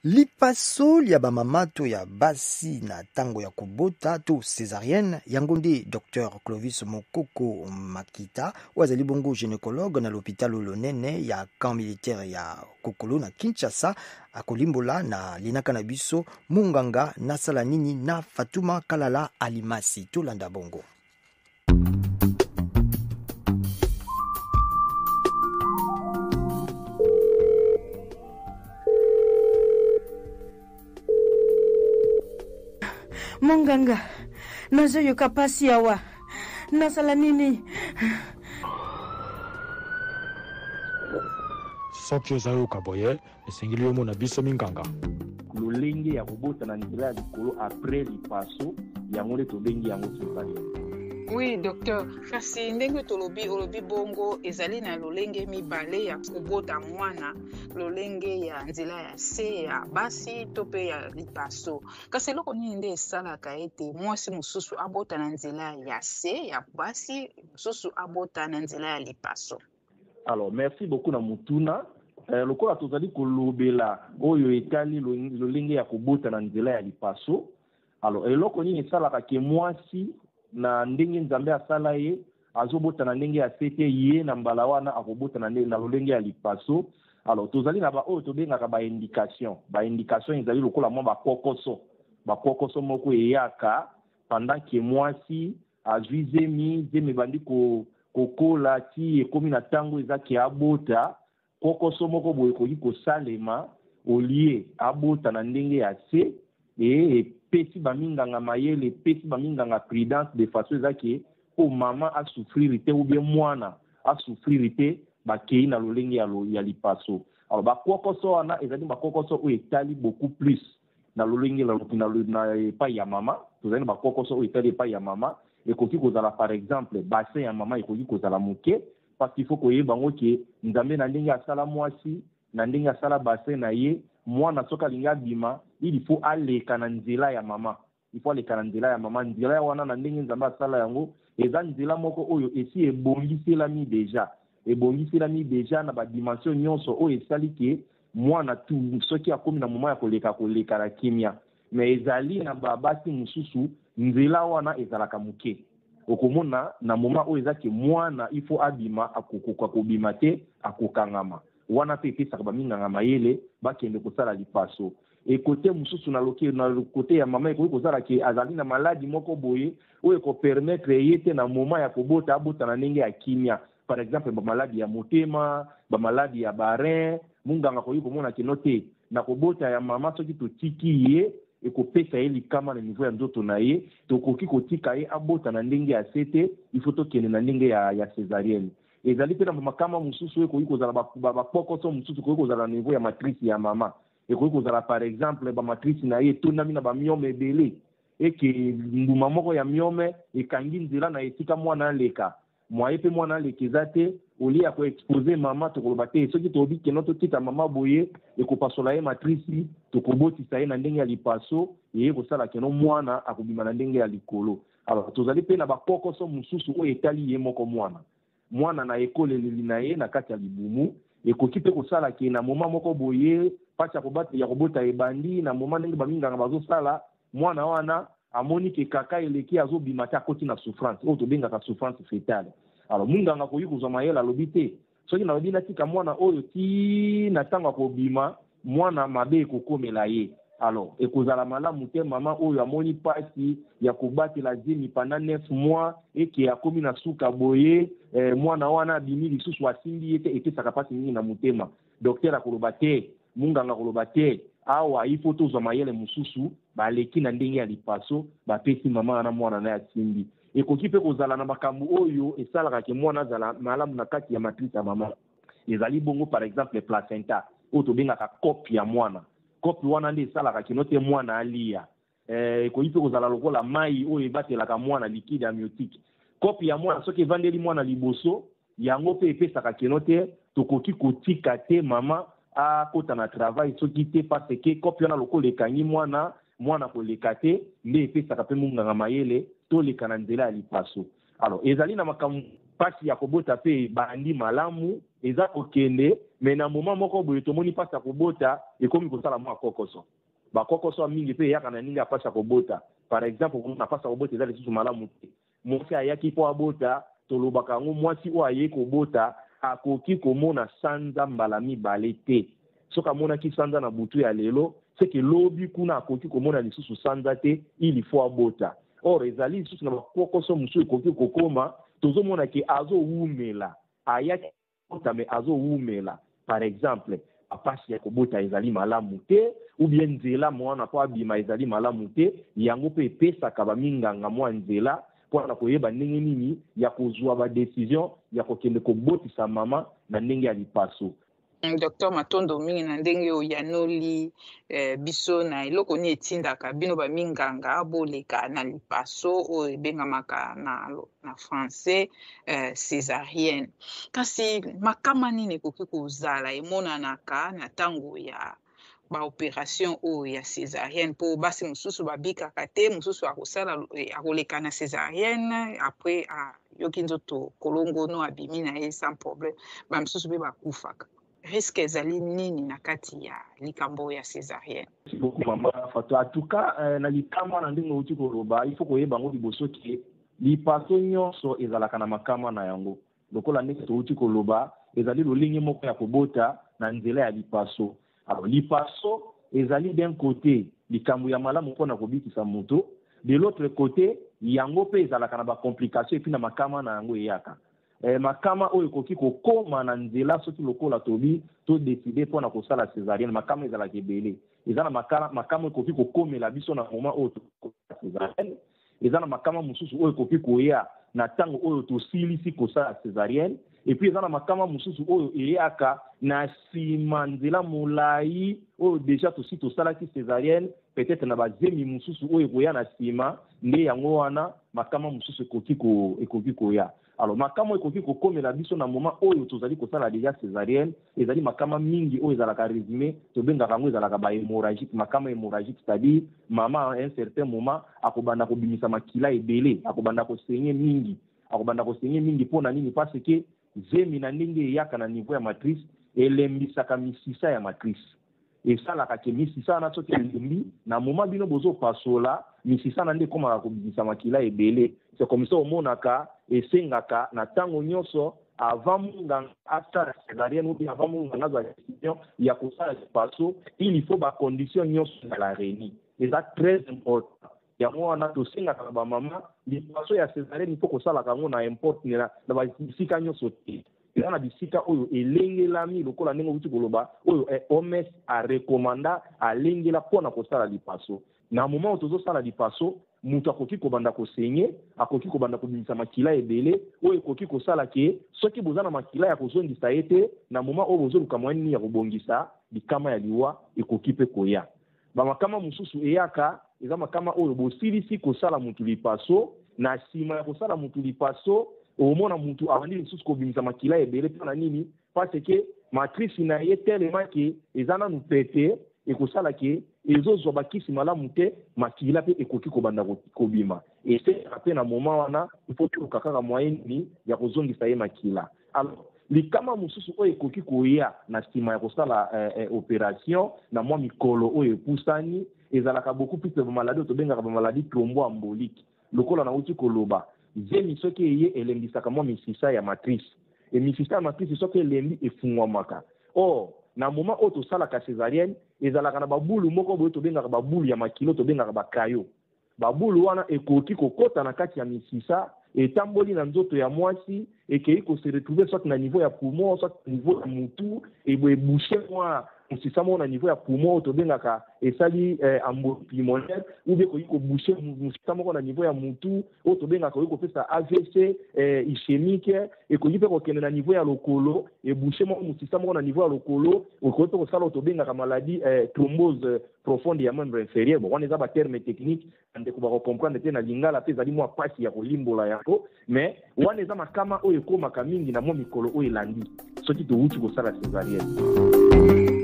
Lipaso lia bamamato ya basi na tango ya kubota to césarienne yango nde Dr Clovis Mokoko Makita wazali bongo gynécologue na l'hôpital Lonene ya camp militaire ya Kokolo na Kinshasa akolimbola na linaka na biso munganga nasala nini na Fatuma Kalala Alimasi tolanda bongo. Munganga, nazoyoka pasi awa. Nasala nini? Soki ozayoka boye, esengeli omona biso minganga. Lolenge ya kobota na nzela ya likolo après lipaso yango nde tobengi yango césarienne. Oui, docteur. Kasi ndenge olobi bongo ezali na lolenge mibale ya kobota mwana, lolenge ya nzela ya se ya basi to pe ya lipaso. Kasi eloko nini nde esalaka ete mwasi mosusu abota na nzela ya se ya basi, mosusu abota na nzela ya lipaso? Alors, merci beaucoup na mutuna. Lokola tozali kolobela oyo etali lolenge ya kobota na nzela ya lipaso. Alors, eloko nini esalaka ke mwasi na ndenge nzambe asala ye azobota na ndenge ya sete ye na mbala wana akobota na lolenge ya lipaso. Alors tozali na ba oyo tobengaka ba indication ezali lokola mwa bakokoso moko eyaka pendant que mwasi azwi zemi bandi kokola ti ekomi na tango ezaki abota kokoso moko boye koki kosalema olie abota na ndenge ya se pesi baminganga mayele, pesi baminganga prudence de façon ezaki o mama a souffrir te ou bien mwana a souffrir te bakei na lolenge ya lipaso. Alors bakokoso wana ezali bakokoso o etali beaucoup plus na lolenge na epai ya mama. Tozali bakokoso o etali epai ya mama ekoki kozala par exemple bassin ya mama ekoki kozala moke parce qu'il faut koyeba ngo ke nzambe na ndenge asala mwasi na ndenge asala bassin na ye mwana soka linga bima il faut aleka na nzela ya mama. Il faut aleka na nzela ya mama. Nzela ya wana na ndenge nzambe asala yango eza nzela moko oyo esi ebongiselami deja na ba dimension nyonso oyo esali ke mwana tu soki akomi na moma ya koleka na kimia. Mais ezali na babasi mususu nzela wana ezalaka muke. Okomona na moma oyo ezaki mwana il faut abima akokoka kobima te akokangama. Wana pe pesaka baminganga mayele bakende kosala lipaso. Et côté mususu na côté ya mama ekoki kozala ke azali na maladi moko boye oyo ko permettre yete na moma ya kobota abota na ndenge ya kimia. Par exemple ba maladi ya motema, ba maladi ya barin, munganga koyi komona ke note na kobota ya mama soki totiki ye ekopesa ye likama na niveau ya nzoto na ye tokoki kotika ye abota na ndenge ya sete il faut tokende na ndenge ya césarienne. Ezali pe na makama mususu ekoki kozala bakokoso mususu koyi kozala na niveau ya matrice ya mama. Ekoki kozala par exemple ba matrice na ye tondami na ba miome ebele eke nduma moko ya miome ekangi nzela na esika mwana aleka mwaye pe mwana aleka eza te olie ya koexpose mama tokoloba te soki toyebi keno tokita mama boye ekopasola ye matrice tokobotisa ye na ndenge ya lipaso eye kosala keno mwana akobima na ndenge ya likolo. Alors tozali pe na bakokoso mususu oyo etali ye moko mwana na ekoleleli na ye na kati ya libumu ekoki pe kosala ke na moma moko boye pasi ya kobota ebandi na moma ndenge baminganga bazosala mwana wana amoni ke kaka eleki azobima te akoti na souffrance oyo tobengaka souffrance fétale. Alors munganga koyi kozwa mayele alobi te soki nalobi natika mwana oyo ti na ntango akobima mwana mabe ekokomela ye. Alors ekozala malamu te mama oyo amoni pasi ya kobatela zemi pendant 9 mois eke akomi na suka boye mwana wana abimi lisusu asimbi ye te ekesaka pasi mingi na motema. Docteur akoloba te, munganga akoloba te, awa ifo tozwa mayele mususu baleki na ndenge ya lipaso bapesi mama na mwana na ya simbi. Ekoki pe kozala na makambo oyo esalaka ke mwana azala malamu na kati ya matrice ya mama. Ezali bongo par exemple placenta oyo tobengaka kopi ya mwana. Kopi wana nde esalaka kino te mwana alia. Ekoki pe kozala lokola mai oyo ebatelaka mwana liquide amniotique. Kopi ya mwana soki evandeli mwana liboso yango pe epesaka kino te tokoki kotika te mama akota na travail soki te parce que kopi wana lokola ekangi mwana koleka te nde epesaka pe munganga mayele toleka na nzela ya lipaso. Alors ezali na makambo pasi ya kobota pe bandi malamu eza kokende mais na moment moko boye tomoni pasi ya kobota ekomi kosala mwa kokoso bakokoso mingi mpe eyaka na ndenge ya pasi ya kobota. Par exemple na pasi ya kobota eza lisusu malamu te, mwasi ayaki mpo abota tolobaka yango mwasi oyo aye kobota akoki komona sanza mbala mibale te. Soki amonaki sanza na butu ya lelo seke lobi kuna akoki komona lisusu sanza te, il faut abota. Or ezali lisusu na bakokoso mosusu ekoki kokoma tozomona ke azowumela ayaki kobota me azowumela. Par exemple apasi ya kobota ezali malamu te ou bien nzela mwana po abima ezali malamu te, yango mpe epesaka baminganga mwa nzela mpona koyeba ndenge nini ya kozwa badecision ya kokende kobotisa mama na ndenge ya lipaso. Dr Matondo mingi na ndenge oyo yanoli biso na eloko ni etindaka bino baminganga aboleka na lipaso oyo ebengamaka na français césarienne. Kasi makama nini ekoki kozala emonanaka na ntango ya baopération oyo ya césarienne mpo basi mosusu babikaka te, mosusu akosala akoleka na césarienne après yoki nzoto kolongono abimi na ye sans problème, bamosusu mpe bakufaka. Risque ezali nini na kati ya likambo ya césarienne? Beaucoup mama Fatou. En tout cas na likambo na ndenge outi koloba il faut koyeba ngo liboso ke lipaso nyonso ezalaka na makama na yango. Lokola ndenge outi koloba ezali lolingi moko ya kobota na nzela ya lipaso. Alors lipaso ezali d'un côté likambo ya malamu mpona kobikisa moto, de l'autre côté yango pe ezalaka na ba complication et puis na makama na yango eyaka. Makama oyo ekoki kokoma na nzela soki lokola tobi to décider mpona kosala césarienne makama ezalaka ebele. Eza na makama ekoki kokomela biso na moment oyo tokosala césarienne, eza na makama mosusu oyo ekoki koya na ntango oyo tosilisi kosala césarienne, et puis eza na makama mosusu oyo eyaka na nsima nzela molai oyo déjà tosalaki césarienne, peut-être na bazemi mosusu oyo ekoya na nsima nde yango wana makama mosusu ekoki koya. Alors makama ekoki kokomela biso na moment oyo tozali kosala déjà césarienne, ezali makama mingi oyo ezalaka résumé tobengaka yango ezalaka ba hémorragique, makama hémorragique, c'est-à-dire mama à un certain moment akobanda kobimisa makila ebele, akobanda kosenye mingi mpona nini? Parce que zemi na ndenge eyaka na niveau ya matrice elembisaka misisa ya matrice, esalaka ke misisa na soki elembi na moment bino bozopasola misisa na nde ekomaka kobimisa makila ebele. C'est comme ça omonaka esengaka na ntango nyonso avant munganga asala césarienne ou bien avant munganga azwa décision ya kosala lipaso, il faut ba condition nyonso ya la réuni. Eza très important. Yango wana tosengaka na bamama lipaso ya césarienne il faut kosalaka yango na importe na bisika nyonso te. Eza na bisika oyo elengelami lokola ndenge outi koloba oyo OMS arekomanda alengela mpona kosala lipaso. Na moment oyo tozosala lipaso mutu akoki kobanda kosenye, akoki kobanda kobimisa makila ebele oyo ekoki kosala ke soki boza na makila ya kozongisa ye te na moment oyo bozoluka moyen nini ya kobongisa likama ya liwa ekoki mpe koya. Bamakama mosusu eyaka eza makama oyo bosilisi kosala mutu lipaso, na nsima ya kosala mutu lipaso omona mutu abandi lisusu kobimisa makila ebele mpona nini? Parce que matrice na ye tellement ke eza nanu pete ekosala ke ezozwa bakisi malamu te, makila mpe ekoki kobanda kobima. Esengaka mpe na moment wana ifo toluka kaka moyen nini ya kozongisa ye makila. Alors likama mosusu oyo ekoki koya na nsima ya kosala opération na mwa mikolo oyo epusani ezalaka beaucoup plus bamaladi oyo tobengaka bamaladi thromboembolique. Lokola na uti koloba zemi soki eye elembisaka mwa misisa ya matrice, e misisa ya matrice soki elembi efungwamaka. Or na moment oyo tosalaka césarienne ezalaka na babulu moko boyo tobengaka babulu ya makilo tobengaka bakayo. Babulu wana ekoki kokota na kati ya misisa etamboli na nzoto ya mwasi ekei kose retrouver soit na niveau ya poumon soit na niveau ya mutu eboucher mwa musisa mo na niveau ya poumon tobengaka esali emboli pulmonaire ou bien koki koboucher musisa moko na niveau ya mutu oyo tobengaka koki kopesa AVC ischémique ekoki mpe kokende na niveau ya lokolo eboucher moko musisa moko na niveau ya lokolo okoki mpe kosala oyo tobengaka maladie thrombose profonde ya membre inférieur. Bon wana eza baterme technique ndeko bakocomprendre te na lingala mpe ezali mwa pasi ya kolimbola yango, mais wana eza makama oyo ekomaka mingi na mwa mikolo oyo elandi soki towuti kosala césarienne.